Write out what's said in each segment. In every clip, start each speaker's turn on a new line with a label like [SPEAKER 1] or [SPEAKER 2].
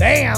[SPEAKER 1] Damn.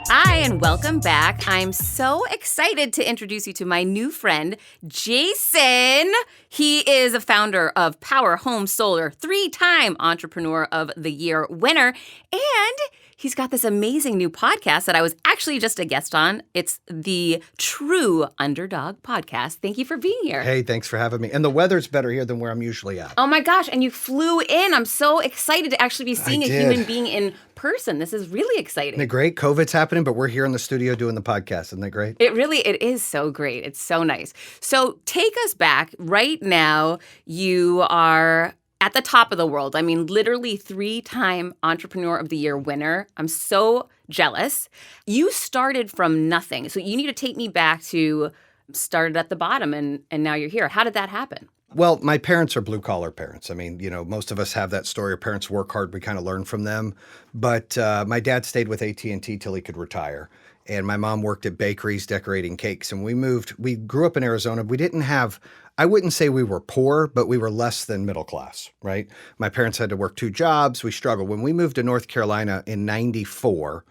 [SPEAKER 2] Hi, and welcome back. I'm so excited to introduce you to my new friend, Jayson. He is a founder of POWERHOME SOLAR, 3-time Entrepreneur of the Year winner, and he's got this amazing new podcast that I was actually just a guest on. It's the True Underdog podcast. Thank you for being here.
[SPEAKER 1] Hey, thanks for having me. And the weather's better here than where I'm usually at.
[SPEAKER 2] Oh my gosh, and you flew in. I'm so excited to actually be seeing a human being in person. This is really exciting.
[SPEAKER 1] Isn't it great? COVID's happening, but we're here in the studio doing the podcast. Isn't that great?
[SPEAKER 2] It is so great. It's so nice. So take us back. Right now, you are at the top of the world. I mean, literally 3-time Entrepreneur of the Year winner. I'm so jealous. You started from nothing. So you need to take me back to started at the bottom and now you're here. How did that happen?
[SPEAKER 1] Well, my parents are blue-collar parents. I mean, you know, most of us have that story. Our parents work hard. We kind of learn from them. But my dad stayed with AT&T till he could retire. And my mom worked at bakeries decorating cakes. And we grew up in Arizona. We didn't have, I wouldn't say we were poor, but we were less than middle class, right? My parents had to work 2 jobs. We struggled. When we moved to North Carolina in 94,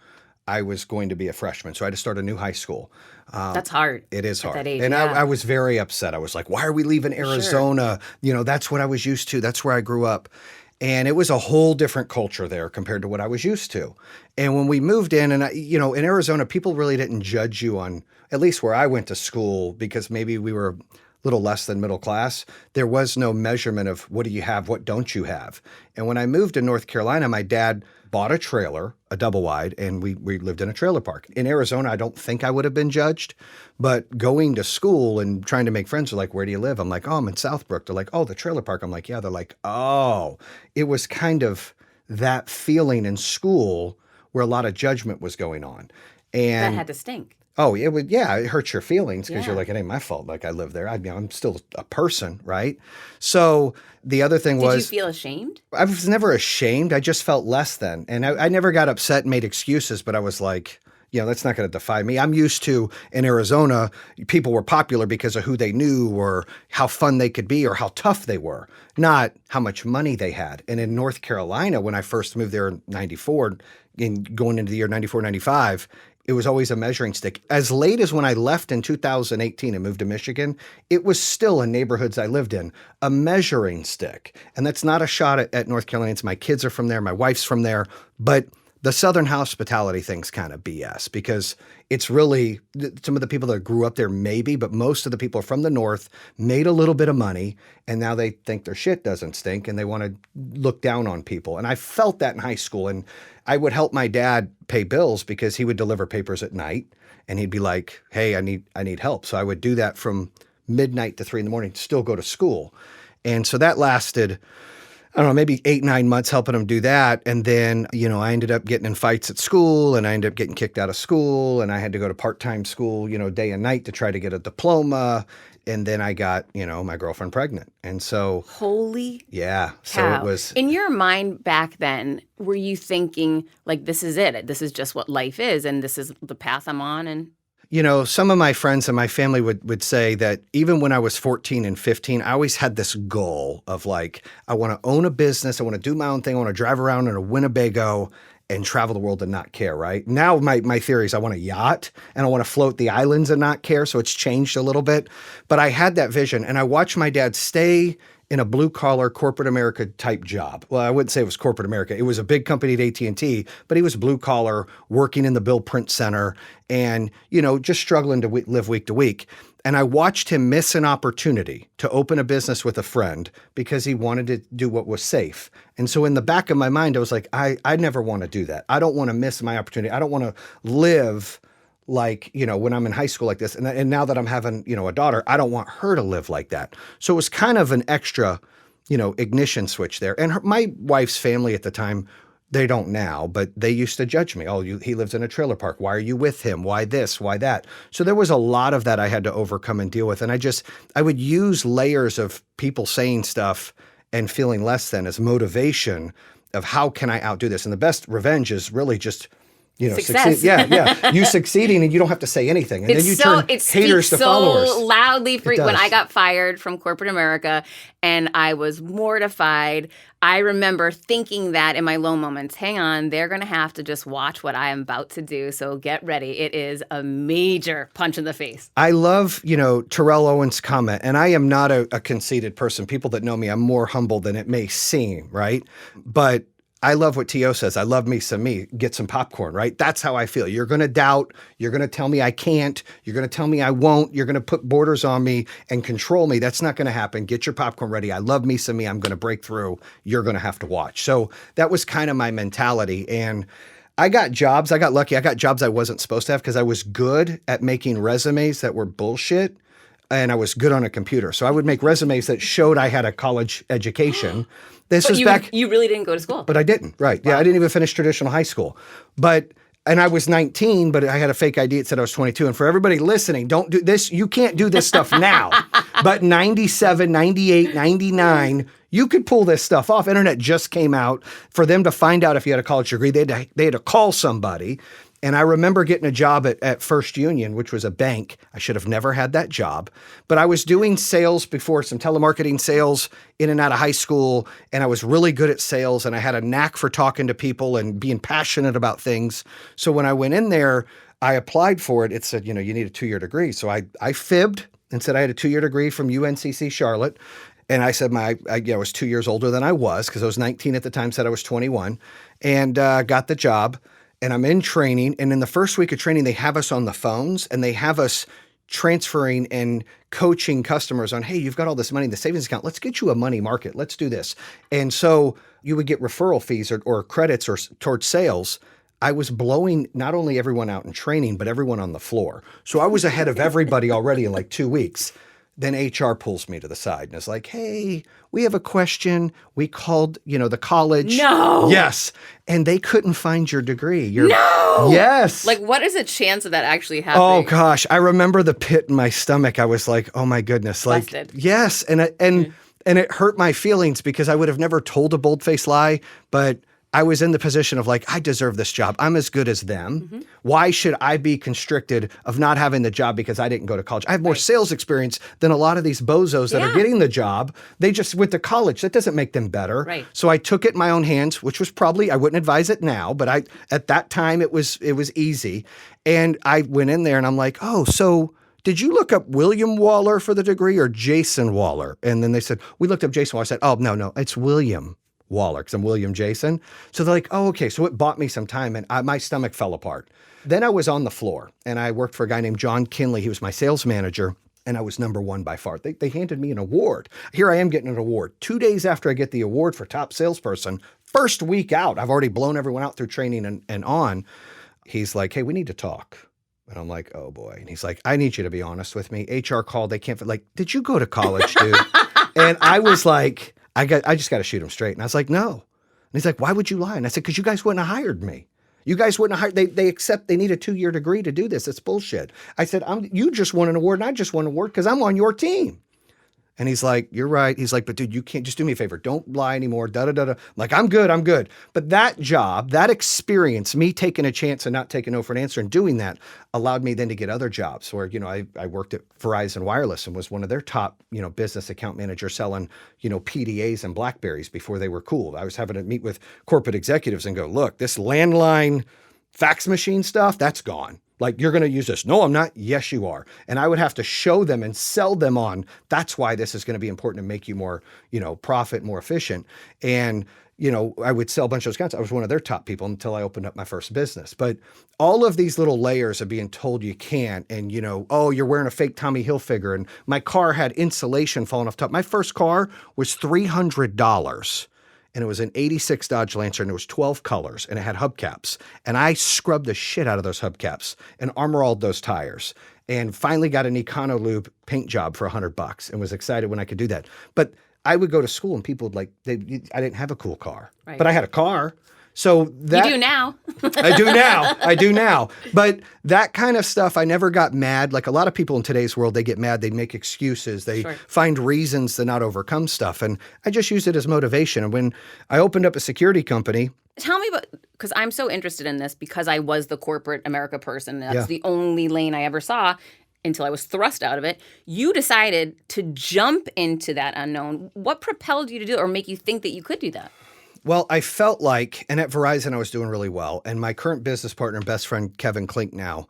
[SPEAKER 1] I was going to be a freshman. So I had to start a new high school.
[SPEAKER 2] That's hard.
[SPEAKER 1] It is hard.
[SPEAKER 2] At that age,
[SPEAKER 1] and
[SPEAKER 2] yeah.
[SPEAKER 1] I was very upset. I was like, why are we leaving Arizona?
[SPEAKER 2] Sure.
[SPEAKER 1] You know, that's what I was used to. That's where I grew up. And it was a whole different culture there compared to what I was used to. And when we moved in, and in Arizona, people really didn't judge you on, at least where I went to school, because maybe we were a little less than middle class. There was no measurement of what do you have, what don't you have. And when I moved to North Carolina, my dad bought a trailer, a double wide, and we lived in a trailer park. In Arizona, I don't think I would have been judged, but going to school and trying to make friends are like, where do you live? I'm like, oh, I'm in Southbrook. They're like, oh, the trailer park. I'm like, yeah. They're like, oh. It was kind of that feeling in school where a lot of judgment was going on. And
[SPEAKER 2] that had to stink.
[SPEAKER 1] Oh, it would. Yeah, it hurts your feelings because you're
[SPEAKER 2] Yeah.
[SPEAKER 1] like, it ain't my fault. Like I live there. I'm still a person, right? So the other thing was,
[SPEAKER 2] Did you feel ashamed?
[SPEAKER 1] I was never ashamed. I just felt less than, and I never got upset and made excuses. But I was like, that's not going to define me. I'm used to in Arizona, people were popular because of who they knew or how fun they could be or how tough they were, not how much money they had. And in North Carolina, when I first moved there in '94, and going into the year 94, 95. It was always a measuring stick. As late as when I left in 2018 and moved to Michigan, it was still in neighborhoods I lived in, a measuring stick. And that's not a shot at North Carolinians. My kids are from there. My wife's from there. But the Southern hospitality thing's kind of BS because it's really some of the people that grew up there maybe, but most of the people from the North made a little bit of money and now they think their shit doesn't stink and they want to look down on people. And I felt that in high school. And I would help my dad pay bills because he would deliver papers at night and he'd be like, hey, I need help. So I would do that from midnight to 3 a.m, still go to school. And so that lasted, I don't know, maybe 8-9 months helping him do that. And then, I ended up getting in fights at school and I ended up getting kicked out of school and I had to go to part-time school, day and night to try to get a diploma. And then I got, my girlfriend pregnant. And so.
[SPEAKER 2] Holy
[SPEAKER 1] yeah. So
[SPEAKER 2] cow.
[SPEAKER 1] it was.
[SPEAKER 2] In your mind back then, were you thinking like, this is it? This is just what life is and this is the path I'm on? And
[SPEAKER 1] some of my friends and my family would say that even when I was 14 and 15, I always had this goal of like, I want to own a business. I want to do my own thing. I want to drive around in a Winnebago and travel the world and not care, right? Now my theory is I want a yacht and I want to float the islands and not care. So it's changed a little bit. But I had that vision and I watched my dad stay in a blue-collar corporate America type job. Well, I wouldn't say it was corporate America. It was a big company at AT&T, but he was blue-collar, working in the Bill Print Center and, just struggling to live week to week. And I watched him miss an opportunity to open a business with a friend because he wanted to do what was safe. And so in the back of my mind, I was like, I never want to do that. I don't want to miss my opportunity. I don't want to live like, when I'm in high school like this. And now that I'm having, a daughter, I don't want her to live like that. So it was kind of an extra, ignition switch there. And my wife's family at the time, they don't now, but they used to judge me. Oh, he lives in a trailer park. Why are you with him? Why this? Why that? So there was a lot of that I had to overcome and deal with. And I would use layers of people saying stuff and feeling less than as motivation of how can I outdo this? And the best revenge is really just
[SPEAKER 2] Success.
[SPEAKER 1] You succeeding and you don't have to say anything. And then you turn
[SPEAKER 2] it
[SPEAKER 1] haters to
[SPEAKER 2] speaks
[SPEAKER 1] followers.
[SPEAKER 2] so loudly for
[SPEAKER 1] It
[SPEAKER 2] when
[SPEAKER 1] does.
[SPEAKER 2] I got fired from corporate America and I was mortified. I remember thinking that in my low moments, hang on, they're going to have to just watch what I am about to do. So get ready. It is a major punch in the face.
[SPEAKER 1] I love, Terrell Owens' comment, and I am not a conceited person. People that know me, I'm more humble than it may seem, right? But I love what T.O. says. I love me some me. Get some popcorn, right? That's how I feel. You're going to doubt. You're going to tell me I can't. You're going to tell me I won't. You're going to put borders on me and control me. That's not going to happen. Get your popcorn ready. I love me some me. I'm going to break through. You're going to have to watch. So that was kind of my mentality. And I got jobs. I got lucky. I got jobs I wasn't supposed to have because I was good at making resumes that were bullshit. And I was good on a computer. So I would make resumes that showed I had a college education.
[SPEAKER 2] You really didn't go to school.
[SPEAKER 1] But I didn't, right. Wow. Yeah, I didn't even finish traditional high school. And I was 19, but I had a fake ID. It said I was 22. And for everybody listening, don't do this. You can't do this stuff now. But 97, 98, 99, you could pull this stuff off. Internet just came out. For them to find out if you had a college degree, they had to call somebody. And I remember getting a job at First Union, which was a bank. I should have never had that job. But I was doing sales before, some telemarketing sales in and out of high school. And I was really good at sales. And I had a knack for talking to people and being passionate about things. So when I went in there, I applied for it. It said, you need a 2-year degree. So I fibbed and said I had a 2-year degree from UNCC Charlotte. And I said I was 2 years older than I was because I was 19 at the time, said I was 21, and got the job. And I'm in training, and in the first week of training, they have us on the phones, and they have us transferring and coaching customers on, hey, you've got all this money in the savings account. Let's get you a money market. Let's do this. And so you would get referral fees or credits or towards sales. I was blowing not only everyone out in training, but everyone on the floor. So I was ahead of everybody already in like 2 weeks. Then HR pulls me to the side and is like, hey, we have a question. We called, the college.
[SPEAKER 2] No.
[SPEAKER 1] Yes. And they couldn't find your degree.
[SPEAKER 2] No.
[SPEAKER 1] Yes.
[SPEAKER 2] Like, what is the chance of that actually happening?
[SPEAKER 1] Oh, gosh. I remember the pit in my stomach. I was like, oh, my goodness. Like,
[SPEAKER 2] busted.
[SPEAKER 1] Yes. And it hurt my feelings because I would have never told a bold-faced lie, but I was in the position of like, I deserve this job. I'm as good as them. Mm-hmm. Why should I be constricted of not having the job because I didn't go to college? I have more sales experience than a lot of these bozos that are getting the job. They just went to college. That doesn't make them better.
[SPEAKER 2] Right.
[SPEAKER 1] So I took it in my own hands, which was probably, I wouldn't advise it now, but at that time it was easy. And I went in there and I'm like, oh, so did you look up William Waller for the degree or Jayson Waller? And then they said, we looked up Jayson Waller. I said, oh, no, it's William Waller because I'm William Jayson. So they're like, oh, okay. So it bought me some time and my stomach fell apart. Then I was on the floor and I worked for a guy named John Kinley. He was my sales manager and I was number one by far. They handed me an award. Here I am getting an award. 2 days after I get the award for top salesperson, first week out, I've already blown everyone out through training and on. He's like, hey, we need to talk. And I'm like, oh boy. And he's like, I need you to be honest with me. HR called. They can't, did you go to college, dude? And I was like, I just got to shoot him straight. And I was like, no. And he's like, why would you lie? And I said, because you guys wouldn't have hired me. You guys wouldn't have hired, they need a 2-year degree to do this. It's bullshit. I said, you just won an award and I just won an award because I'm on your team. And he's like, you're right. He's like, but dude, you can't, just do me a favor. Don't lie anymore. I'm like, I'm good. But that job, that experience, me taking a chance and not taking no for an answer and doing that allowed me then to get other jobs where, I worked at Verizon Wireless and was one of their top, business account managers selling, PDAs and BlackBerries before they were cool. I was having to meet with corporate executives and go, look, this landline fax machine stuff, that's gone. Like, you're going to use this. No, I'm not. Yes, you are. And I would have to show them and sell them on, that's why this is going to be important to make you more, profit, more efficient. And, I would sell a bunch of those accounts. I was one of their top people until I opened up my first business. But all of these little layers of being told you can't and, oh, you're wearing a fake Tommy Hilfiger. And my car had insulation falling off the top. My first car was $300. And it was an 86 Dodge Lancer, and it was 12 colors, and it had hubcaps. And I scrubbed the shit out of those hubcaps and armor-alled those tires and finally got an Econo-Lube paint job for $100 and was excited when I could do that. But I would go to school, and people would I didn't have a cool car, but I had a car. So that
[SPEAKER 2] you do now.
[SPEAKER 1] I do now. But that kind of stuff, I never got mad. Like a lot of people in today's world, they get mad. They make excuses. They find reasons to not overcome stuff. And I just use it as motivation. And when I opened up a security company,
[SPEAKER 2] tell me about, because I'm so interested in this because I was the corporate America person. That's
[SPEAKER 1] Yeah.
[SPEAKER 2] the only lane I ever saw until I was thrust out of it. You decided to jump into that unknown. What propelled you to do it or make you think that you could do that?
[SPEAKER 1] Well, I felt like, and at Verizon, I was doing really well. And my current business partner and best friend, Kevin Klink now,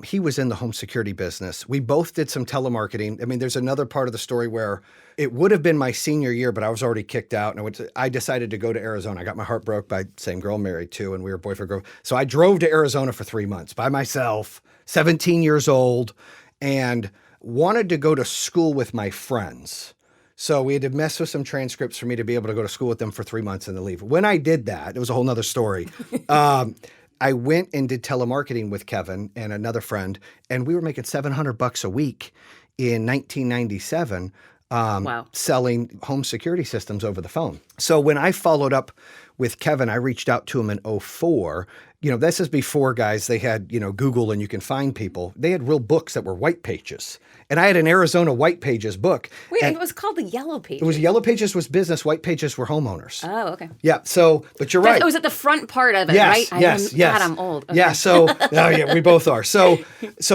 [SPEAKER 1] he was in the home security business. We both did some telemarketing. I mean, there's another part of the story where it would have been my senior year, but I was already kicked out. And I decided to go to Arizona. I got my heart broke by the same girl I'm married to, and we were boyfriend girl. So I drove to Arizona for 3 months by myself, 17 years old, and wanted to go to school with my friends. So we had to mess with some transcripts for me to be able to go to school with them for 3 months and then leave. When I did that, it was a whole nother story. I went and did telemarketing with Kevin and another friend, and we were making $700 a week in 1997
[SPEAKER 2] Wow.
[SPEAKER 1] selling home security systems over the phone. So when I followed up with Kevin, I reached out to him in 2004. This is before, guys, they had, Google and you can find people. They had real books that were white pages. And I had an Arizona white pages book.
[SPEAKER 2] Wait,
[SPEAKER 1] and
[SPEAKER 2] it was called the Yellow Pages.
[SPEAKER 1] it was yellow pages was business, white pages were homeowners.
[SPEAKER 2] Oh, okay.
[SPEAKER 1] Yeah. So, but you're right.
[SPEAKER 2] It was at the front part of it,
[SPEAKER 1] Yes,
[SPEAKER 2] right?
[SPEAKER 1] yes.
[SPEAKER 2] God, I'm old. Okay.
[SPEAKER 1] Yeah. So, oh yeah, we both are. So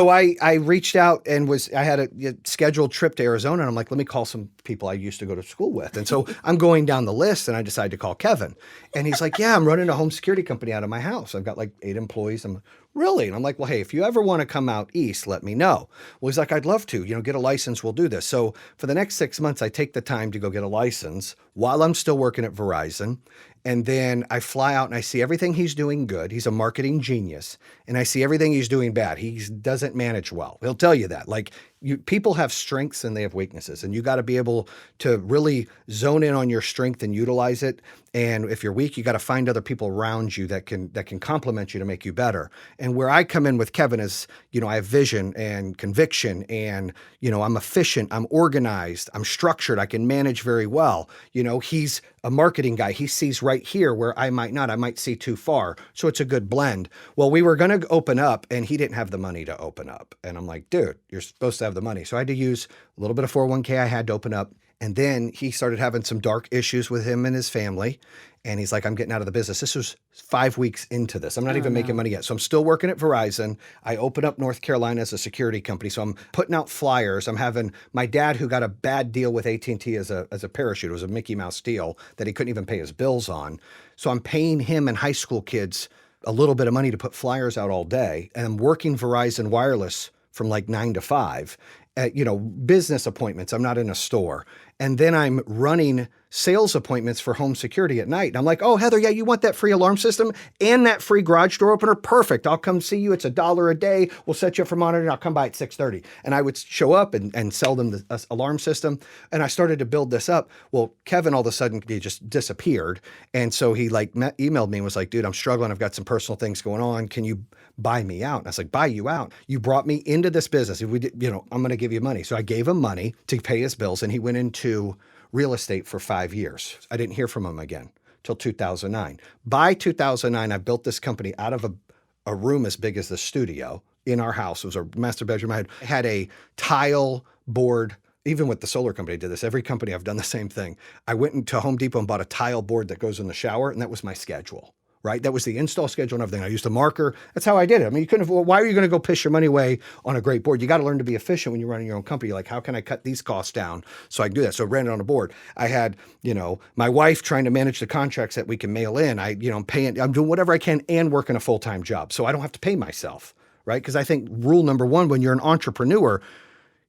[SPEAKER 1] I reached out and I had a scheduled trip to Arizona, and I'm like, let me call some people I used to go to school with. And so I'm going down the list, and I decided to call Kevin, and he's like, yeah, I'm running a home security company out of my house. I've got like 8 employees. I'm really, and I'm like, well, hey, if you ever want to come out east, let me know. Well, he's like, I'd love to, get a license. We'll do this. So for the next 6 months, I take the time to go get a license while I'm still working at Verizon. And then I fly out and I see everything he's doing good. He's a marketing genius. And I see everything he's doing bad. He doesn't manage well. He'll tell you that. Like, people have strengths and they have weaknesses. And you got to be able to really zone in on your strength and utilize it. And if you're weak, you got to find other people around you that can complement you to make you better. And where I come in with Kevin is, I have vision and conviction, and, I'm efficient, I'm organized, I'm structured, I can manage very well. He's a marketing guy. He sees right here where I might not. I might see too far. So it's a good blend. Well, we were going to open up, and he didn't have the money to open up. And I'm like, dude, you're supposed to have the money. So I had to use a little bit of 401k I had to open up. And then he started having some dark issues with him and his family. And he's like, I'm getting out of the business. This was 5 weeks into this. I'm not even making money yet. So I'm still working at Verizon. I open up North Carolina as a security company. So I'm putting out flyers. I'm having my dad, who got a bad deal with AT&T as a parachute. It was a Mickey Mouse deal that he couldn't even pay his bills on. So I'm paying him and high school kids a little bit of money to put flyers out all day. And I'm working Verizon Wireless from like 9 to 5 at, business appointments. I'm not in a store. And then I'm running sales appointments for home security at night. And I'm like, oh, Heather, yeah, you want that free alarm system and that free garage door opener? Perfect. I'll come see you. It's $1 a day. We'll set you up for monitoring. I'll come by at 6:30. And I would show up and sell them the alarm system. And I started to build this up. Well, Kevin, all of a sudden, he just disappeared. And so he emailed me and was like, dude, I'm struggling. I've got some personal things going on. Can you buy me out? And I was like, buy you out? You brought me into this business. If we did, I'm going to give you money. So I gave him money to pay his bills. And he went into real estate for 5 years. I didn't hear from him again till 2009. By 2009, I built this company out of a room as big as the studio in our house. It was a master bedroom. I had a tile board. Even with the solar company, I did this. Every company, I've done the same thing. I went into Home Depot and bought a tile board that goes in the shower, and that was my schedule. Right? That was the install schedule and everything. I used a marker. That's how I did it. I mean, why are you going to go piss your money away on a great board? You got to learn to be efficient when you're running your own company. Like, how can I cut these costs down so I can do that? So I ran it on a board. I had, my wife trying to manage the contracts that we can mail in. I'm doing whatever I can and working a full-time job so I don't have to pay myself, right? Because I think rule number one, when you're an entrepreneur,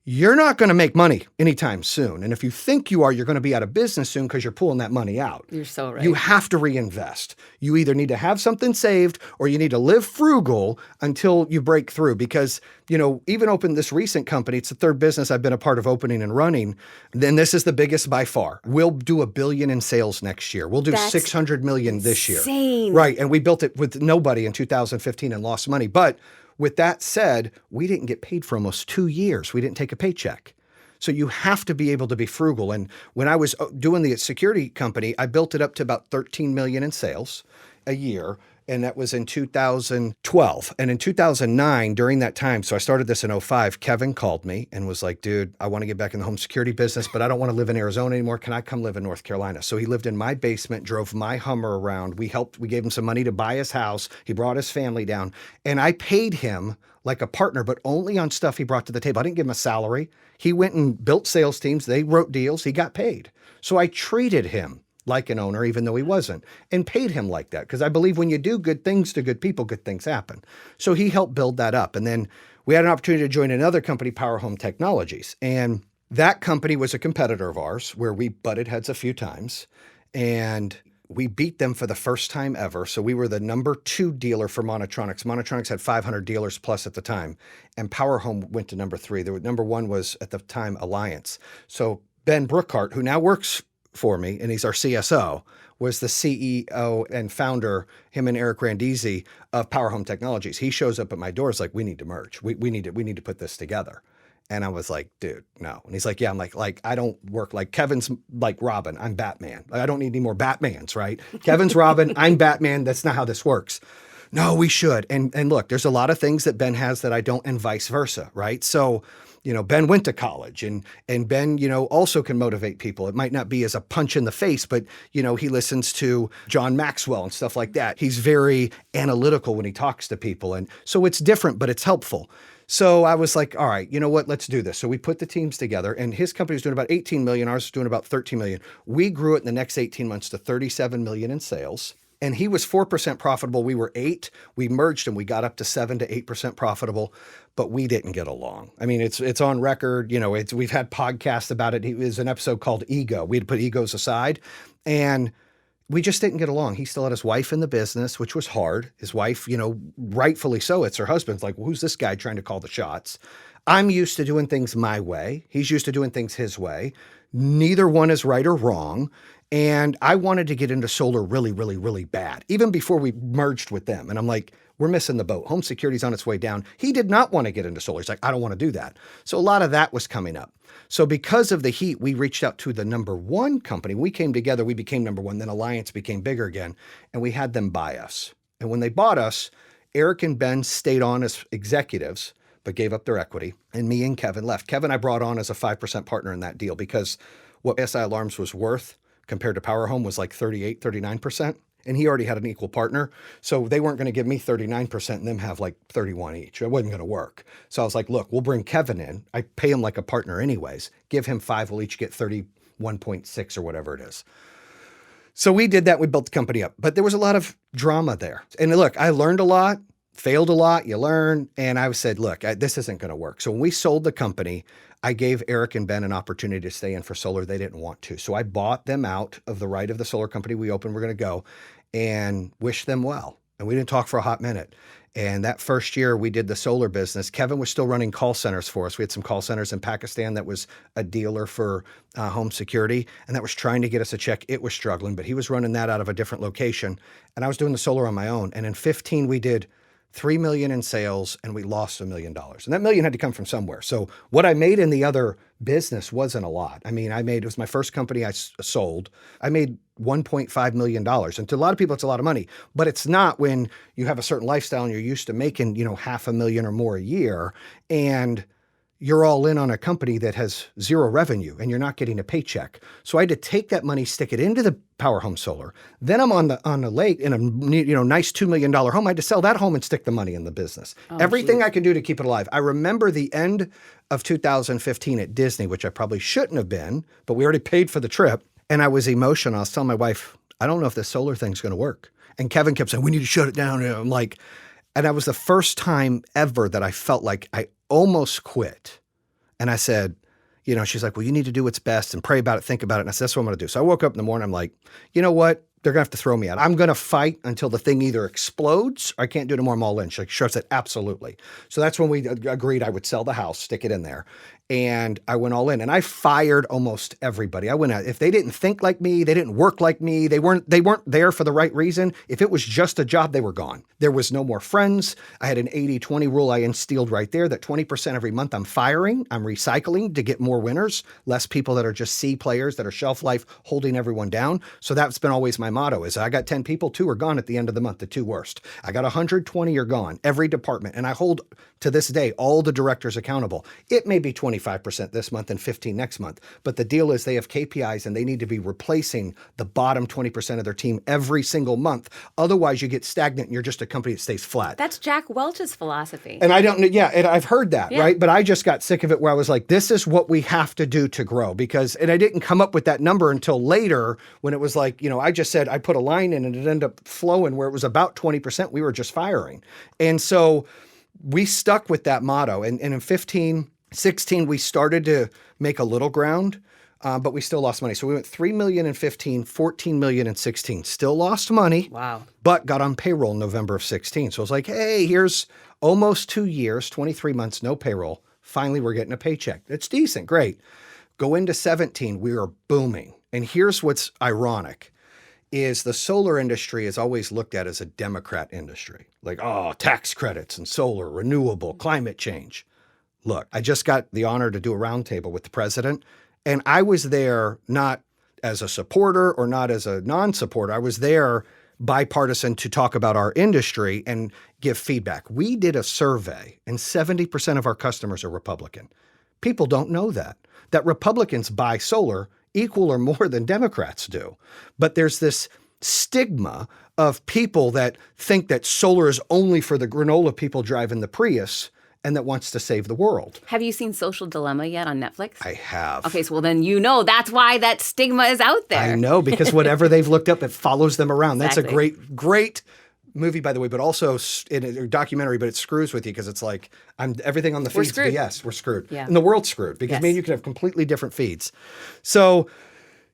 [SPEAKER 1] you're not going to make money anytime soon. And if you think you are, you're going to be out of business soon because you're pulling that money out.
[SPEAKER 2] You're so right.
[SPEAKER 1] You have to reinvest. You either need to have something saved or you need to live frugal until you break through. Because, even open this recent company, it's the third business I've been a part of opening and running. Then this is the biggest by far. We'll do $1 billion in sales next year. We'll do $600 million this year.
[SPEAKER 2] Insane.
[SPEAKER 1] Right. And we built it with nobody in 2015 and lost money. But with that said, we didn't get paid for almost 2 years. We didn't take a paycheck. So you have to be able to be frugal. And when I was doing the security company, I built it up to about $13 million in sales a year. And that was in 2012. And in 2009, during that time, so I started this in '05, Kevin called me and was like, dude, I want to get back in the home security business, but I don't want to live in Arizona anymore. Can I come live in North Carolina? So he lived in my basement, drove my Hummer around. We gave him some money to buy his house. He brought his family down. And I paid him like a partner, but only on stuff he brought to the table. I didn't give him a salary. He went and built sales teams. They wrote deals. He got paid. So I treated him like an owner, even though he wasn't, and paid him like that. Because I believe when you do good things to good people, good things happen. So he helped build that up. And then we had an opportunity to join another company, POWERHOME Technologies. And that company was a competitor of ours where we butted heads a few times. And we beat them for the first time ever. So we were the number 2 dealer for Monatronics. Monatronics had 500 dealers plus at the time. And POWERHOME went to number 3. Number 1 was, at the time, Alliance. So Ben Brookhart, who now works for me, and he's our CSO, was the CEO and founder, him and Eric Randizzi, of POWERHOME Technologies. He shows up at my door. It's like, we need to merge. We need to put this together. And I was like, dude, no. And he's like, yeah. I'm like, I don't work like Kevin's like Robin. I'm Batman. I don't need any more Batmans, right? Kevin's Robin. I'm Batman. That's not how this works. No, we should. And look, there's a lot of things that Ben has that I don't, and vice versa, right? So, Ben went to college and Ben, also can motivate people. It might not be as a punch in the face, but, he listens to John Maxwell and stuff like that. He's very analytical when he talks to people. And so it's different, but it's helpful. So I was like, all right, you know what? Let's do this. So we put the teams together, and his company was doing about 18 million. Ours was doing about 13 million. We grew it in the next 18 months to 37 million in sales. And he was 4% profitable. We were 8. We merged and we got up to 7 to 8% profitable, but we didn't get along. I mean, it's on record. We've had podcasts about it. It was an episode called Ego. We had to put egos aside, and we just didn't get along. He still had his wife in the business, which was hard. His wife, rightfully so. It's her husband's like, well, who's this guy trying to call the shots? I'm used to doing things my way. He's used to doing things his way. Neither one is right or wrong. And I wanted to get into solar really, really, really bad, even before we merged with them. And I'm like, we're missing the boat. Home security's on its way down. He did not want to get into solar. He's like, I don't want to do that. So a lot of that was coming up. So because of the heat, we reached out to the number 1 company. We came together, we became number 1. Then Alliance became bigger again, and we had them buy us. And when they bought us, Eric and Ben stayed on as executives, but gave up their equity. And me and Kevin left. Kevin I brought on as a 5% partner in that deal, because what SI Alarms was worth compared to POWERHOME was like 38, 39%. And he already had an equal partner. So they weren't going to give me 39% and them have like 31 each. It wasn't going to work. So I was like, look, we'll bring Kevin in. I pay him like a partner anyways. Give him 5. We'll each get 31.6 or whatever it is. So we did that. We built the company up. But there was a lot of drama there. And look, I learned a lot, failed a lot, you learn. And I said, look, this isn't going to work. So when we sold the company, I gave Eric and Ben an opportunity to stay in for solar. They didn't want to. So I bought them out of the right of the solar company we opened. We're going to go and wish them well. And we didn't talk for a hot minute. And that first year we did the solar business, Kevin was still running call centers for us. We had some call centers in Pakistan that was a dealer for home security, and that was trying to get us a check. It was struggling, but he was running that out of a different location. And I was doing the solar on my own. And in 15, we did $3 million in sales, and we lost $1 million. And that million had to come from somewhere. So what I made in the other business wasn't a lot. I mean, it was my first company I sold. I made $1.5 million. And to a lot of people, it's a lot of money, but it's not when you have a certain lifestyle and you're used to making, $500,000 or more a year, and you're all in on a company that has zero revenue and you're not getting a paycheck. So I had to take that money, stick it into the POWERHOME Solar. Then I'm on the lake in a nice $2 million home. I had to sell that home and stick the money in the business. Everything I can do to keep it alive. I remember the end of 2015 at Disney, which I probably shouldn't have been, but we already paid for the trip. And I was emotional. I was telling my wife, I don't know if this solar thing's going to work. And Kevin kept saying, we need to shut it down. And I'm like, and that was the first time ever that I felt like I almost quit. And I said, she's like, well, you need to do what's best and pray about it, think about it. And I said, that's what I'm going to do. So I woke up in the morning. I'm like, you know what? They're going to have to throw me out. I'm going to fight until the thing either explodes or I can't do it anymore. I'm all in. She's like, sure. I said, absolutely. So that's when we agreed I would sell the house, stick it in there. And I went all in, and I fired almost everybody. I went out. If they didn't think like me, they didn't work like me, they weren't there for the right reason. If it was just a job, they were gone. There was no more friends. I had an 80-20 rule I instilled right there that 20% every month I'm firing, I'm recycling to get more winners, less people that are just C players that are shelf life holding everyone down. So that's been always my motto is I got 10 people, 2 are gone at the end of the month, the 2 worst. I got 120 are gone, every department. And I hold to this day all the directors accountable. It may be 25% this month and 15 next month, but the deal is they have KPIs and they need to be replacing the bottom 20% of their team every single month. Otherwise you get stagnant and you're just a company that stays flat.
[SPEAKER 2] That's Jack Welch's philosophy.
[SPEAKER 1] And I don't know, and I've heard that, right? But I just got sick of it where I was like, this is what we have to do to grow and I didn't come up with that number until later when it was like, I just said, I put a line in and it ended up flowing where it was about 20% we were just firing. And so we stuck with that motto. And in 15, 16, we started to make a little ground, but we still lost money. So we went 3 million in 15, 14 million in 16, still lost money.
[SPEAKER 2] Wow.
[SPEAKER 1] But got on payroll in November of 16. So I was like, hey, here's almost 2 years, 23 months, no payroll. Finally, we're getting a paycheck. It's decent. Great. Go into 17, we are booming. And here's what's ironic is the solar industry is always looked at as a Democrat industry. Like, oh, tax credits and solar, renewable, climate change. Look, I just got the honor to do a roundtable with the president, and I was there not as a supporter or not as a non-supporter. I was there bipartisan to talk about our industry and give feedback. We did a survey, and 70% of our customers are Republican. People don't know that Republicans buy solar equal or more than Democrats do. But there's this stigma of people that think that solar is only for the granola people driving the Prius and that wants to save the world.
[SPEAKER 2] Have you seen Social Dilemma yet on Netflix?
[SPEAKER 1] I have.
[SPEAKER 2] Okay, so then that's why that stigma is out there.
[SPEAKER 1] I know, because whatever they've looked up, it follows them around.
[SPEAKER 2] Exactly.
[SPEAKER 1] That's a great movie, by the way, but also in a documentary, but it screws with you because it's like, everything on the feeds.
[SPEAKER 2] Screwed.
[SPEAKER 1] Yes, we're screwed.
[SPEAKER 2] Yeah.
[SPEAKER 1] And the world's screwed because
[SPEAKER 2] Yes.
[SPEAKER 1] me and you could have completely different feeds. So,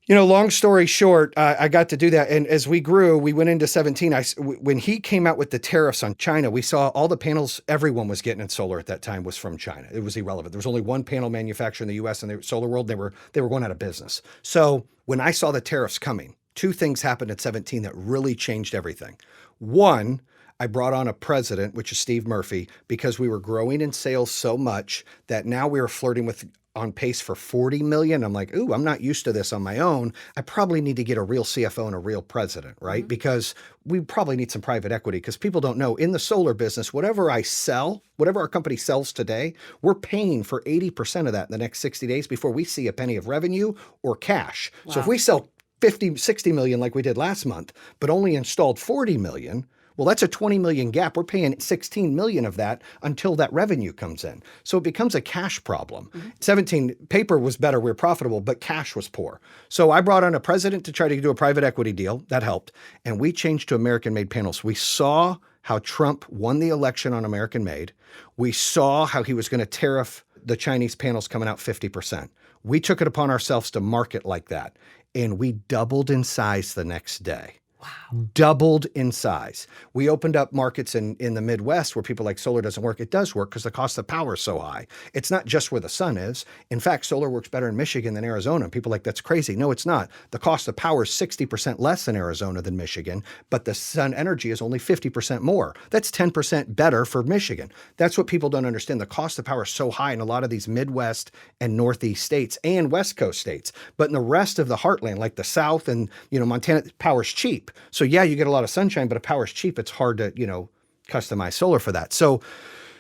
[SPEAKER 1] long story short, I got to do that. And as we grew, we went into 17. When he came out with the tariffs on China, we saw all the panels everyone was getting in solar at that time was from China. It was irrelevant. There was only one panel manufacturer in the US in the solar world. They were going out of business. So when I saw the tariffs coming, 2 things happened at 17 that really changed everything. One, I brought on a president, which is Steve Murphy, because we were growing in sales so much that now we were flirting on pace for 40 million. I'm like, ooh, I'm not used to this on my own. I probably need to get a real CFO and a real president, right? Mm-hmm. Because we probably need some private equity because people don't know in the solar business, whatever our company sells today, we're paying for 80% of that in the next 60 days before we see a penny of revenue or cash. Wow. So if we sell 50, 60 million like we did last month, but only installed 40 million, well, that's a 20 million gap. We're paying 16 million of that until that revenue comes in. So it becomes a cash problem. Mm-hmm. 17, paper was better. We were profitable, but cash was poor. So I brought on a president to try to do a private equity deal. That helped. And we changed to American-made panels. We saw how Trump won the election on American-made. We saw how he was going to tariff the Chinese panels coming out 50%. We took it upon ourselves to market like that. And we doubled in size the next day. Wow. Doubled in size. We opened up markets in the Midwest where people like solar doesn't work. It does work because the cost of power is so high. It's not just where the sun is. In fact, solar works better in Michigan than Arizona. People are like, that's crazy. No, it's not. The cost of power is 60% less in Arizona than Michigan, but the sun energy is only 50% more. That's 10% better for Michigan. That's what people don't understand. The cost of power is so high in a lot of these Midwest and Northeast states and West Coast states. But in the rest of the heartland, like the South and Montana, power's cheap. So yeah, you get a lot of sunshine, but if power's cheap, it's hard to, customize solar for that. So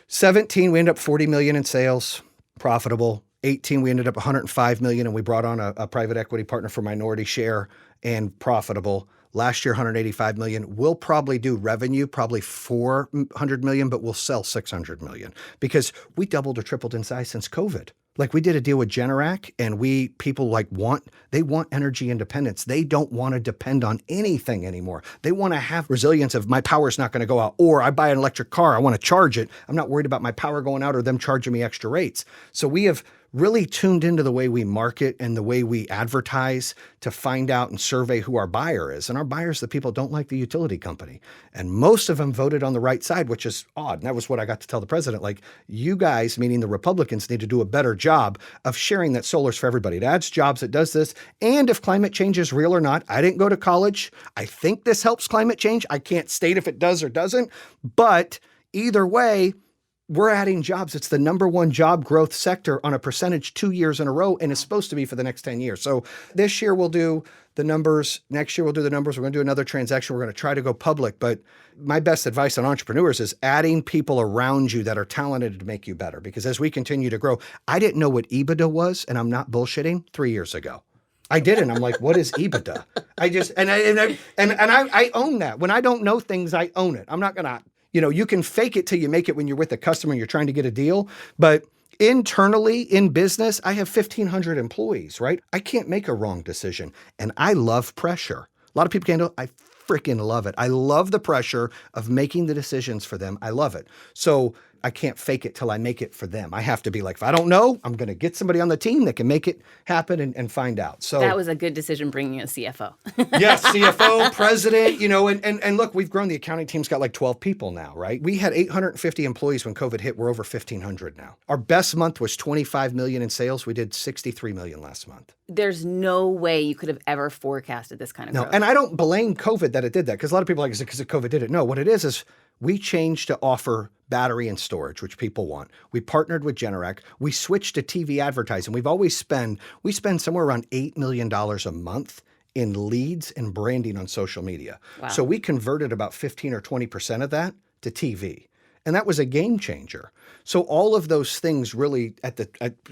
[SPEAKER 1] 17, we ended up 40 million in sales, profitable. 18, we ended up 105 million, and we brought on a private equity partner for minority share and profitable. Last year, 185 million. We'll probably do revenue, probably 400 million, but we'll sell 600 million because we doubled or tripled in size since COVID. Like we did a deal with Generac and people want energy independence. They don't want to depend on anything anymore. They want to have resilience of my power's not going to go out, or I buy an electric car, I want to charge it. I'm not worried about my power going out or them charging me extra rates. So we have really tuned into the way we market and the way we advertise to find out and survey who our buyer is. And our buyers, the people don't like the utility company. And most of them voted on the right side, which is odd. And that was what I got to tell the president. Like, you guys, meaning the Republicans, need to do a better job of sharing that solar's for everybody. It adds jobs, it does this. And if climate change is real or not, I didn't go to college. I think this helps climate change. I can't state if it does or doesn't. But either way, we're adding jobs. It's the number one job growth sector on a percentage 2 years in a row, and it's supposed to be for the next 10 years. So this year we'll do the numbers. Next year we'll do the numbers. We're going to do another transaction. We're going to try to go public. But my best advice on entrepreneurs is adding people around you that are talented to make you better. Because as we continue to grow, I didn't know what EBITDA was, and I'm not bullshitting, 3 years ago. I didn't. I'm like, what is EBITDA? I own that. When I don't know things, I own it. I'm not going to. You can fake it till you make it when you're with a customer and you're trying to get a deal. But internally in business, I have 1,500 employees, right? I can't make a wrong decision. And I love pressure. A lot of people can't do it. I freaking love it. I love the pressure of making the decisions for them. I love it. So I can't fake it till I make it for them. I have to be like, if I don't know, I'm going to get somebody on the team that can make it happen and find out. So
[SPEAKER 2] that was a good decision bringing a CFO.
[SPEAKER 1] Yes, CFO, president, and look, we've grown. The accounting team's got like 12 people now, right? We had 850 employees when COVID hit. We're over 1,500 now. Our best month was 25 million in sales. We did 63 million last month.
[SPEAKER 2] There's no way you could have ever forecasted this kind of growth.
[SPEAKER 1] And I don't blame COVID that it did that, because a lot of people are like, is it because COVID did it? No, what it is we changed to offer battery and storage, which people want. We partnered with Generac. We switched to TV advertising. We spend somewhere around $8 million a month in leads and branding on social media. Wow. So we converted about 15 or 20% of that to TV. And that was a game changer. So all of those things really at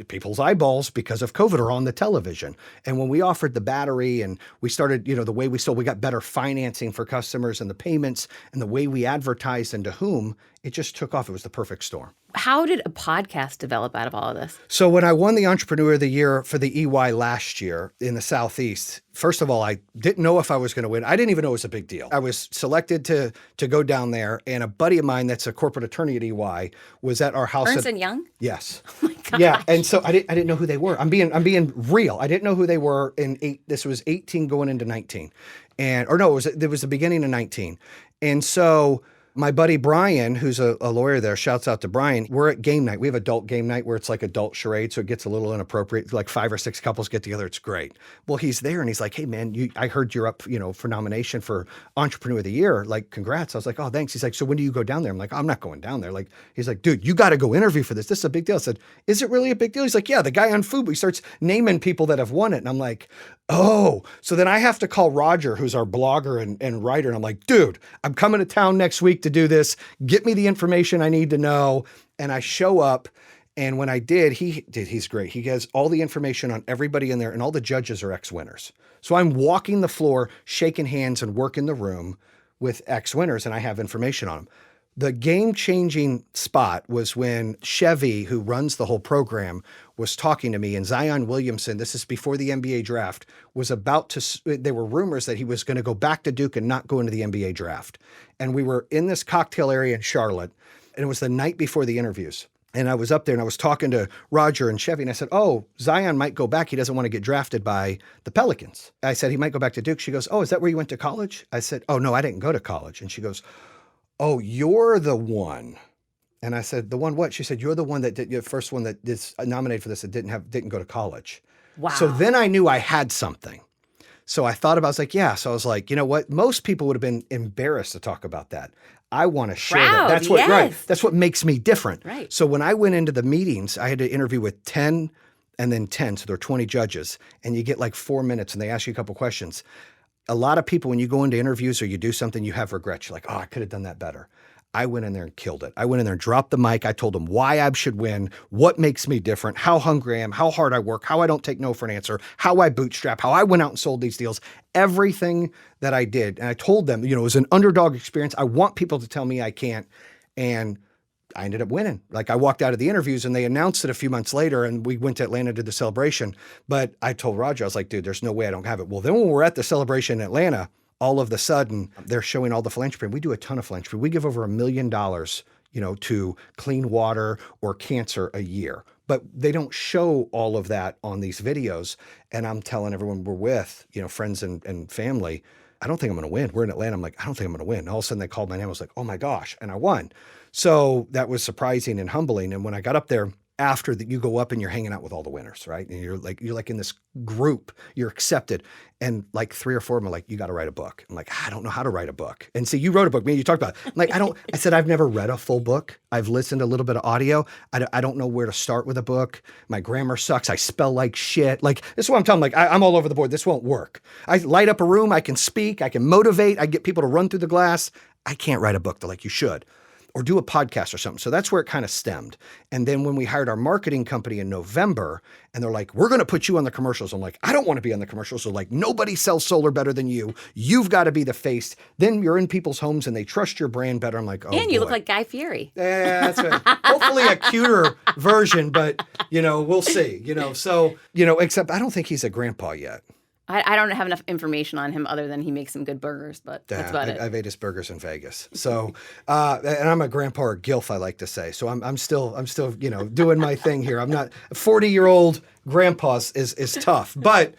[SPEAKER 1] people's eyeballs because of COVID are on the television. And when we offered the battery and we started, the way we sold, we got better financing for customers and the payments and the way we advertised and to whom, it just took off. It was the perfect storm.
[SPEAKER 2] How did a podcast develop out of all of this?
[SPEAKER 1] So when I won the Entrepreneur of the Year for the EY last year in the Southeast, first of all, I didn't know if I was going to win. I didn't even know it was a big deal. I was selected to go down there, and a buddy of mine that's a corporate attorney at EY was at our house.
[SPEAKER 2] Ernst & Young?
[SPEAKER 1] Yes.
[SPEAKER 2] Oh my gosh.
[SPEAKER 1] Yeah, and so I didn't know who they were. I'm being real. I didn't know who they were this was 18 going into 19. It was the beginning of 19. And so my buddy Brian, who's a lawyer there, shouts out to Brian. We're at game night. We have adult game night where it's like adult charade, so it gets a little inappropriate. Like 5 or 6 couples get together. It's great. Well, he's there and he's like, hey man, I heard you're up, for nomination for Entrepreneur of the Year. Like, congrats. I was like, oh, thanks. He's like, so when do you go down there? I'm like, I'm not going down there. Like, he's like, dude, you got to go interview for this. This is a big deal. I said, is it really a big deal? He's like, yeah, the guy on Food. He starts naming people that have won it. And I'm like, oh, so then I have to call Roger, who's our blogger and writer. And I'm like, dude, I'm coming to town next week to do this. Get me the information I need to know. And I show up. And when I did, he's great. He has all the information on everybody in there, and all the judges are ex-winners. So I'm walking the floor, shaking hands and working the room with ex-winners, and I have information on them. The game-changing spot was when Chevy, who runs the whole program, was talking to me, and Zion Williamson, this is before the NBA draft, was about to, there were rumors that he was going to go back to Duke and not go into the NBA draft. And we were in this cocktail area in Charlotte, and it was the night before the interviews. And I was up there and I was talking to Roger and Chevy, and I said, oh, Zion might go back. He doesn't want to get drafted by the Pelicans. I said, he might go back to Duke. She goes, oh, is that where you went to college? I said, oh, no, I didn't go to college. And she goes, oh, you're the one. And I said, the one what? She said, you're the one that did, you're the first one that is nominated for this that didn't go to college.
[SPEAKER 2] Wow.
[SPEAKER 1] So then I knew I had something. So I thought about it. I was like, yeah. So I was like, you know what? Most people would have been embarrassed to talk about that. I want to share that. That's what, right. That's what makes me different.
[SPEAKER 2] Right.
[SPEAKER 1] So when I went into the meetings, I had to interview with 10 and then 10. So there are 20 judges, and you get like 4 minutes and they ask you a couple questions. A lot of people, when you go into interviews or you do something, you have regrets. You're like, oh, I could have done that better. I went in there and killed it. I went in there and dropped the mic. I told them why I should win, what makes me different, how hungry I am, how hard I work, how I don't take no for an answer, how I bootstrap, how I went out and sold these deals, everything that I did. And I told them, it was an underdog experience. I want people to tell me I can't. And I ended up winning. Like, I walked out of the interviews and they announced it a few months later, and we went to Atlanta to the celebration. But I told Roger, I was like, dude, there's no way I don't have it. Well, then when we're at the celebration in Atlanta, all of the sudden they're showing all the philanthropy. We do a ton of philanthropy. We give over $1 million, to clean water or cancer a year. but they don't show all of that on these videos. And I'm telling everyone we're with, friends and family, I don't think I'm going to win. We're in Atlanta. I'm like, I don't think I'm going to win. And all of a sudden they called my name. I was like, oh my gosh. And I won. So that was surprising and humbling. And when I got up there, after that, you go up and you're hanging out with all the winners, right? And you're like in this group, you're accepted. And like 3 or 4 of them are like, you got to write a book. I'm like, I don't know how to write a book. And so you wrote a book. You talked about it. I'm like, I said, I've never read a full book. I've listened to a little bit of audio. I don't know where to start with a book. My grammar sucks. I spell like shit. Like, this is what I'm telling them. Like, I'm all over the board. This won't work. I light up a room. I can speak. I can motivate. I get people to run through the glass. I can't write a book. They're like, you should. Or do a podcast or something. So that's where it kind of stemmed. And then when we hired our marketing company in November, and they're like, we're going to put you on the commercials. I'm like, I don't want to be on the commercials. So like, nobody sells solar better than you. You've got to be the face. Then you're in people's homes and they trust your brand better. I'm like, oh,
[SPEAKER 2] and you look like Guy Fieri.
[SPEAKER 1] Yeah, that's right. Hopefully a cuter version, but we'll see. So except I don't think he's a grandpa yet.
[SPEAKER 2] I don't have enough information on him other than he makes some good burgers, but that's about it.
[SPEAKER 1] I've ate his burgers in Vegas. So, and I'm a grandpa or gilf, I like to say. So I'm still doing my thing here. I'm not 40-year-old grandpas is tough, but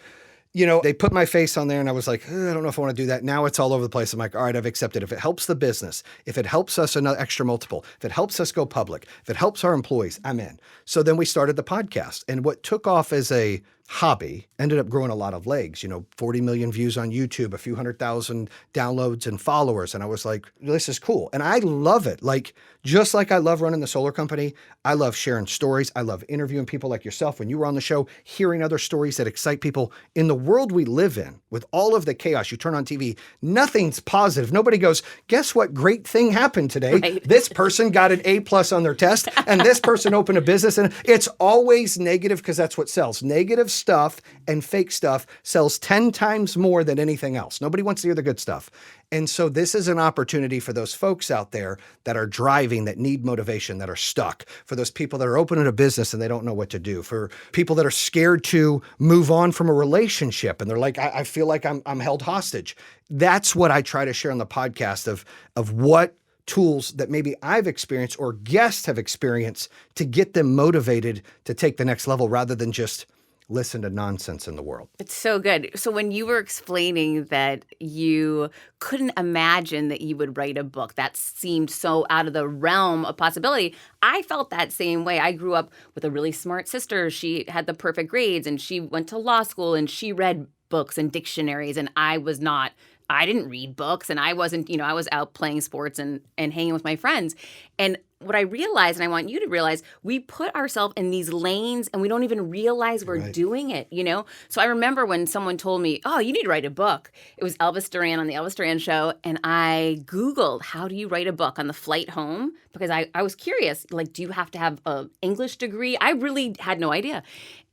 [SPEAKER 1] they put my face on there and I was like, I don't know if I want to do that. Now it's all over the place. I'm like, all right, I've accepted. If it helps the business, if it helps us another extra multiple, if it helps us go public, if it helps our employees, I'm in. So then we started the podcast, and what took off as a hobby ended up growing a lot of legs, 40 million views on YouTube, a few 100,000 downloads and followers. And I was like, this is cool. And I love it. Like, just like I love running the solar company, I love sharing stories. I love interviewing people like yourself. When you were on the show, hearing other stories that excite people in the world we live in with all of the chaos. You turn on TV, nothing's positive. Nobody goes, guess what great thing happened today?
[SPEAKER 2] Right.
[SPEAKER 1] This person got an A+ on their test and this person opened a business. And it's always negative because that's what sells. Negative stuff and fake stuff sells 10 times more than anything else. Nobody wants to hear the good stuff. And so this is an opportunity for those folks out there that are driving, that need motivation, that are stuck, for those people that are opening a business and they don't know what to do, for people that are scared to move on from a relationship and they're like, I feel like I'm held hostage. That's what I try to share on the podcast of what tools that maybe I've experienced or guests have experienced to get them motivated to take the next level rather than just listen to nonsense in the world.
[SPEAKER 2] It's so good. So when you were explaining that you couldn't imagine that you would write a book, that seemed so out of the realm of possibility, I felt that same way. I grew up with a really smart sister. She had the perfect grades and she went to law school and she read books and dictionaries, and I didn't read books, and I wasn't, I was out playing sports and hanging with my friends. And what I realized, and I want you to realize, we put ourselves in these lanes and we don't even realize we're doing it, So I remember when someone told me, oh, you need to write a book. It was Elvis Duran on the Elvis Duran show. And I Googled, how do you write a book on the flight home? Because I was curious, like, do you have to have an English degree? I really had no idea.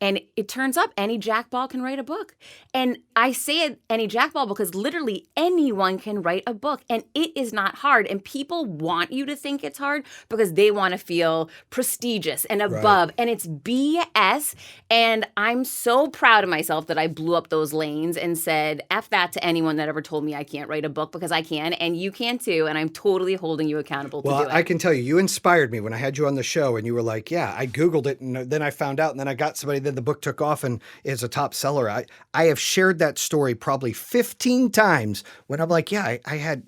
[SPEAKER 2] And it turns up any jackball can write a book. And I say it, any jackball, because literally anyone can write a book. And it is not hard. And people want you to think it's hard because they want to feel prestigious and above. Right. And it's BS. And I'm so proud of myself that I blew up those lanes and said, F that to anyone that ever told me I can't write a book, because I can, and you can too. And I'm totally holding you accountable to do it.
[SPEAKER 1] Well, I can tell you inspired me when I had you on the show and you were like, yeah, I Googled it and then I found out and then I got somebody, then the book took off and is a top seller. I have shared that story probably 15 times when I'm like, yeah, I had,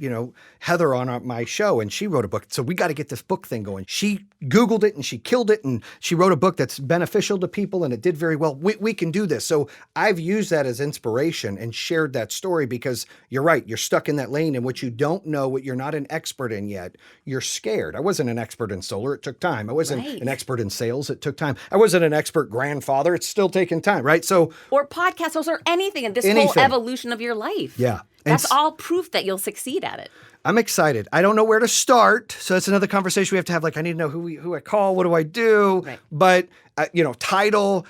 [SPEAKER 1] Heather on my show and she wrote a book. So we got to get this book thing going. She Googled it and she killed it and she wrote a book that's beneficial to people and it did very well. We can do this. So I've used that as inspiration and shared that story because you're right. You're stuck in that lane and what you don't know, what you're not an expert in yet, you're scared. I wasn't an expert in solar. It took time. I wasn't an expert in sales. It took time. I wasn't an expert grandfather. It's still taking time, right? So,
[SPEAKER 2] or podcast hosts or anything in this whole evolution of your life.
[SPEAKER 1] Yeah.
[SPEAKER 2] That's all proof that you'll succeed at it.
[SPEAKER 1] I'm excited. I don't know where to start. So it's another conversation we have to have. Like, I need to know who I call. What do I do?
[SPEAKER 2] Right.
[SPEAKER 1] But, title,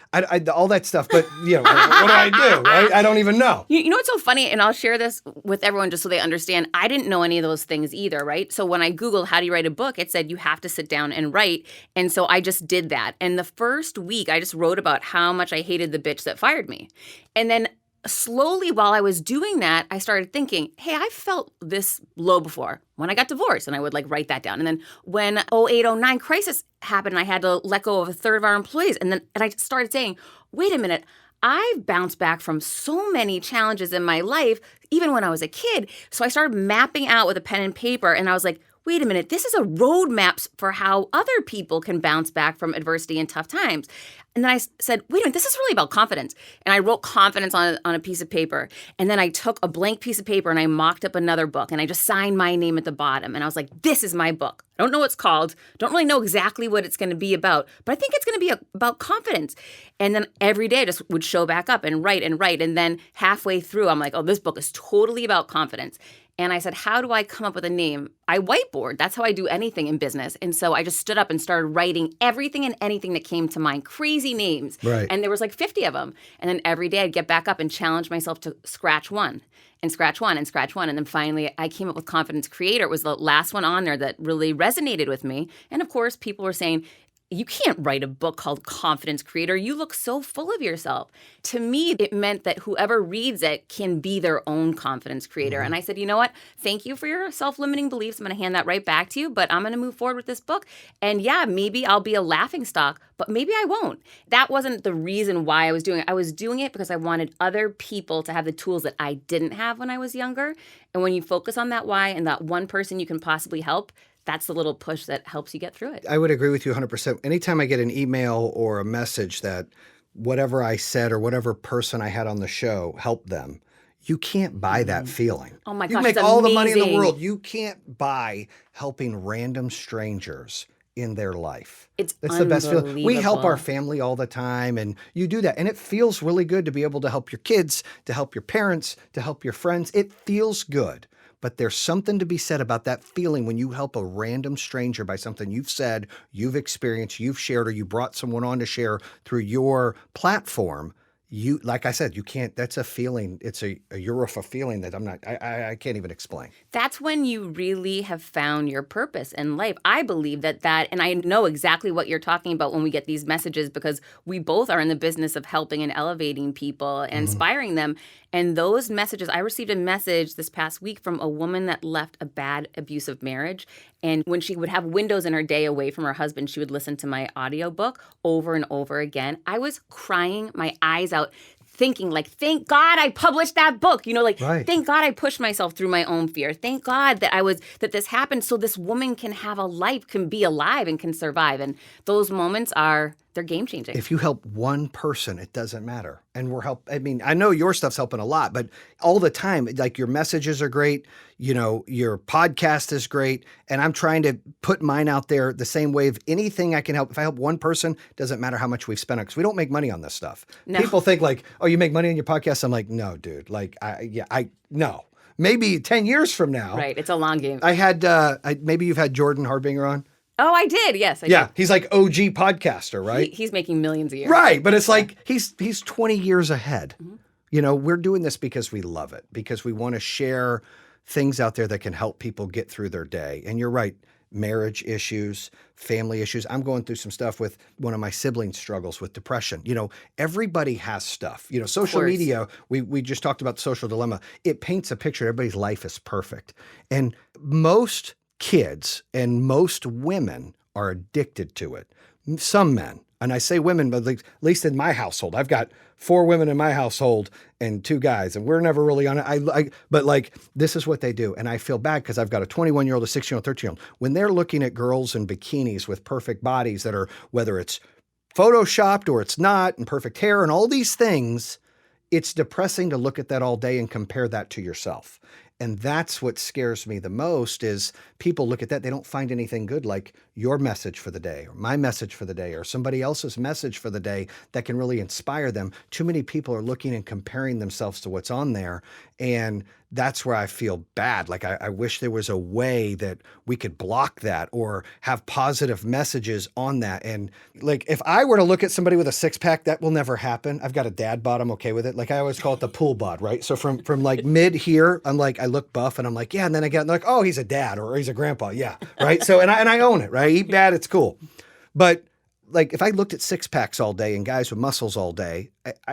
[SPEAKER 1] all that stuff. But, what do I do? I don't even know.
[SPEAKER 2] You know what's so funny? And I'll share this with everyone just so they understand. I didn't know any of those things either, right? So when I Googled how do you write a book, it said you have to sit down and write. And so I just did that. And the first week, I just wrote about how much I hated the bitch that fired me. And then slowly, while I was doing that, I started thinking, hey, I felt this low before when I got divorced, and I would write that down. And then when 08, 09 crisis happened and I had to let go of a third of our employees. And I started saying, wait a minute, I've bounced back from so many challenges in my life, even when I was a kid. So I started mapping out with a pen and paper, and I was like, wait a minute, this is a roadmap for how other people can bounce back from adversity and tough times. And then I said, wait a minute, this is really about confidence. And I wrote confidence on a piece of paper. And then I took a blank piece of paper and I mocked up another book and I just signed my name at the bottom. And I was like, this is my book. I don't know what it's called. Don't really know exactly what it's going to be about, but I think it's going to be about confidence. And then every day I just would show back up and write and write. And then halfway through, I'm like, oh, this book is totally about confidence. And I said, how do I come up with a name? I whiteboard. That's how I do anything in business. And so I just stood up and started writing everything and anything that came to mind, crazy names.
[SPEAKER 1] Right.
[SPEAKER 2] And there was like 50 of them. And then every day I'd get back up and challenge myself to scratch one and scratch one and scratch one. And then finally I came up with Confidence Creator. It was the last one on there that really resonated with me. And of course, people were saying, you can't write a book called Confidence Creator. You look so full of yourself. To me, it meant that whoever reads it can be their own confidence creator. And I said, you know what? Thank you for your self-limiting beliefs. I'm going to hand that right back to you, but I'm going to move forward with this book. And yeah, maybe I'll be a laughingstock, but maybe I won't. That wasn't the reason why I was doing it. I was doing it because I wanted other people to have the tools that I didn't have when I was younger. And when you focus on that why and that one person you can possibly help, that's the little push that helps you get through it.
[SPEAKER 1] I would agree with you 100%. Anytime I get an email or a message that whatever I said or whatever person I had on the show helped them, you can't buy that feeling.
[SPEAKER 2] Oh my
[SPEAKER 1] you
[SPEAKER 2] gosh,
[SPEAKER 1] make
[SPEAKER 2] it's
[SPEAKER 1] all the money in the
[SPEAKER 2] amazing.
[SPEAKER 1] world. You can't buy helping random strangers in their life.
[SPEAKER 2] It's
[SPEAKER 1] the best feeling. We help our
[SPEAKER 2] unbelievable.
[SPEAKER 1] family all the time, and you do that. And it feels really good to be able to help your kids, to help your parents, to help your friends. It feels good. But there's something to be said about that feeling when you help a random stranger by something you've said, you've experienced, you've shared, or you brought someone on to share through your platform. You, like I said, you can't, that's a feeling. It's a Eurifa feeling that I can't even explain.
[SPEAKER 2] That's when you really have found your purpose in life. I believe that, and I know exactly what you're talking about when we get these messages, because we both are in the business of helping and elevating people and inspiring them. And those messages, I received a message this past week from a woman that left a bad, abusive marriage. And when she would have windows in her day away from her husband, she would listen to my audiobook over and over again. I was crying my eyes out, thinking like, thank God I published that book. You know, like,
[SPEAKER 1] Right.
[SPEAKER 2] Thank God I pushed myself through my own fear. Thank God that this happened so this woman can have a life, can be alive and can survive. And those moments they're game changing.
[SPEAKER 1] If you help one person, it doesn't matter. And I know your stuff's helping a lot, but all the time, like your messages are great. You know, your podcast is great. And I'm trying to put mine out there the same way of anything I can help. If I help one person, doesn't matter how much we've spent on it, because we don't make money on this stuff.
[SPEAKER 2] No.
[SPEAKER 1] People think like, oh, you make money on your podcast? I'm like, no, dude. Like, no. Maybe 10 years from now.
[SPEAKER 2] Right. It's a long game.
[SPEAKER 1] I had, maybe you've had Jordan Harbinger on.
[SPEAKER 2] Oh, I did. Yes, I
[SPEAKER 1] Yeah.
[SPEAKER 2] did.
[SPEAKER 1] He's like OG podcaster, right?
[SPEAKER 2] He's making millions a year.
[SPEAKER 1] Right. But it's like he's 20 years ahead. You know, we're doing this because we love it, because we want to share things out there that can help people get through their day. And you're right. Marriage issues, family issues. I'm going through some stuff with one of my siblings struggles with depression. You know, everybody has stuff. You know, social
[SPEAKER 2] course.
[SPEAKER 1] media, we just talked about the social dilemma. It paints a picture. Everybody's life is perfect. And most kids and most women are addicted to it. Some men, and I say women, but at least in my household, I've got 4 women in my household and 2 guys, and we're never really on it. But like, this is what they do. And I feel bad because I've got a 21-year-old, a 16-year-old, 13-year-old. When they're looking at girls in bikinis with perfect bodies that are, whether it's photoshopped or it's not, and perfect hair and all these things, it's depressing to look at that all day and compare that to yourself. And that's what scares me the most is people look at that. They don't find anything good like your message for the day or my message for the day or somebody else's message for the day that can really inspire them. Too many people are looking and comparing themselves to what's on there. And that's where I feel bad. Like I wish there was a way that we could block that or have positive messages on that. And like, if I were to look at somebody with a 6-pack, that will never happen. I've got a dad bod. I'm okay with it. Like I always call it the pool bod, right? So from like mid here, I'm like, I look buff and I'm like, yeah. And then I get like, oh, he's a dad or he's a grandpa. Yeah. Right. So, and I own it, right? I eat bad. It's cool. But like if I looked at six packs all day and guys with muscles all day,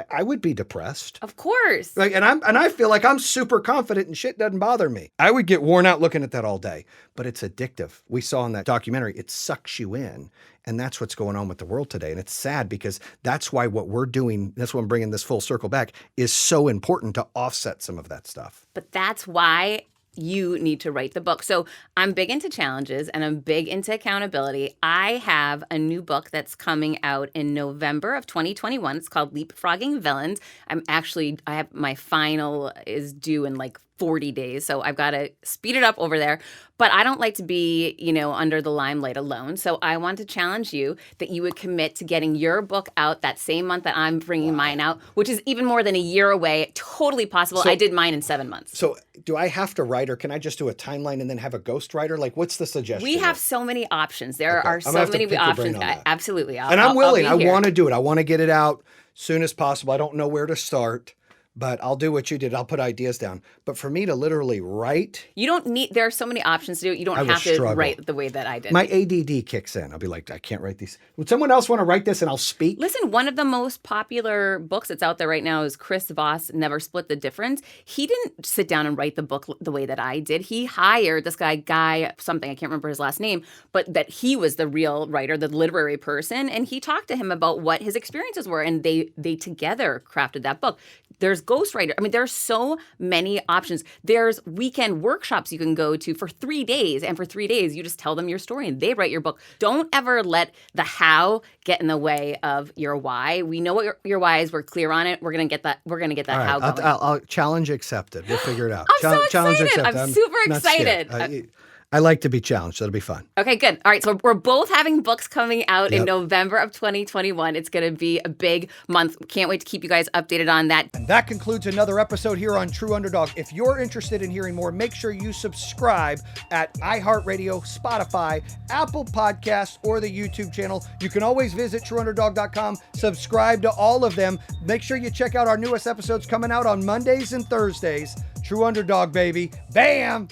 [SPEAKER 1] I would be depressed.
[SPEAKER 2] Of course.
[SPEAKER 1] Like, and I feel like I'm super confident and shit doesn't bother me. I would get worn out looking at that all day, but it's addictive. We saw in that documentary, it sucks you in. And that's what's going on with the world today. And it's sad because that's why what we're doing, that's why I'm bringing this full circle back, is so important to offset some of that stuff.
[SPEAKER 2] But that's why you need to write the book. So I'm big into challenges and I'm big into accountability. I have a new book that's coming out in November of 2021. It's called Leapfrogging Villains. I have my final is due in like 40 days. So I've got to speed it up over there. But I don't like to be, under the limelight alone. So I want to challenge you that you would commit to getting your book out that same month that I'm bringing mine out, which is even more than a year away. Totally possible. I did mine in 7 months.
[SPEAKER 1] So do I have to write, or can I just do a timeline and then have a ghostwriter? Like, what's the suggestion?
[SPEAKER 2] We have so many options. There are so many options. Absolutely.
[SPEAKER 1] I'm willing. I want to do it. I want to get it out soon as possible. I don't know where to start. But I'll do what you did. I'll put ideas down. But for me to literally write...
[SPEAKER 2] there are so many options to do it. You don't have to write the way that I did.
[SPEAKER 1] My ADD kicks in. I'll be like, I can't write these. Would someone else want to write this and I'll speak?
[SPEAKER 2] Listen, one of the most popular books that's out there right now is Chris Voss, Never Split the Difference. He didn't sit down and write the book the way that I did. He hired this guy something, I can't remember his last name, but that he was the real writer, the literary person. And he talked to him about what his experiences were. And they together crafted that book. There's ghostwriter. I mean, there's so many options. There's weekend workshops you can go to for 3 days. And for 3 days, you just tell them your story and they write your book. Don't ever let the how get in the way of your why. We know what your why is. We're clear on it. We're going to get that. We're going to get that how going.
[SPEAKER 1] I'll challenge accepted. We'll figure it out.
[SPEAKER 2] I'm so excited. I'm super excited.
[SPEAKER 1] I like to be challenged. That'll be fun.
[SPEAKER 2] Okay, good. All right, so we're both having books coming out in November of 2021. It's going to be a big month. Can't wait to keep you guys updated on that.
[SPEAKER 1] And that concludes another episode here on True Underdog. If you're interested in hearing more, make sure you subscribe at iHeartRadio, Spotify, Apple Podcasts, or the YouTube channel. You can always visit TrueUnderdog.com. Subscribe to all of them. Make sure you check out our newest episodes coming out on Mondays and Thursdays. True Underdog, baby. Bam!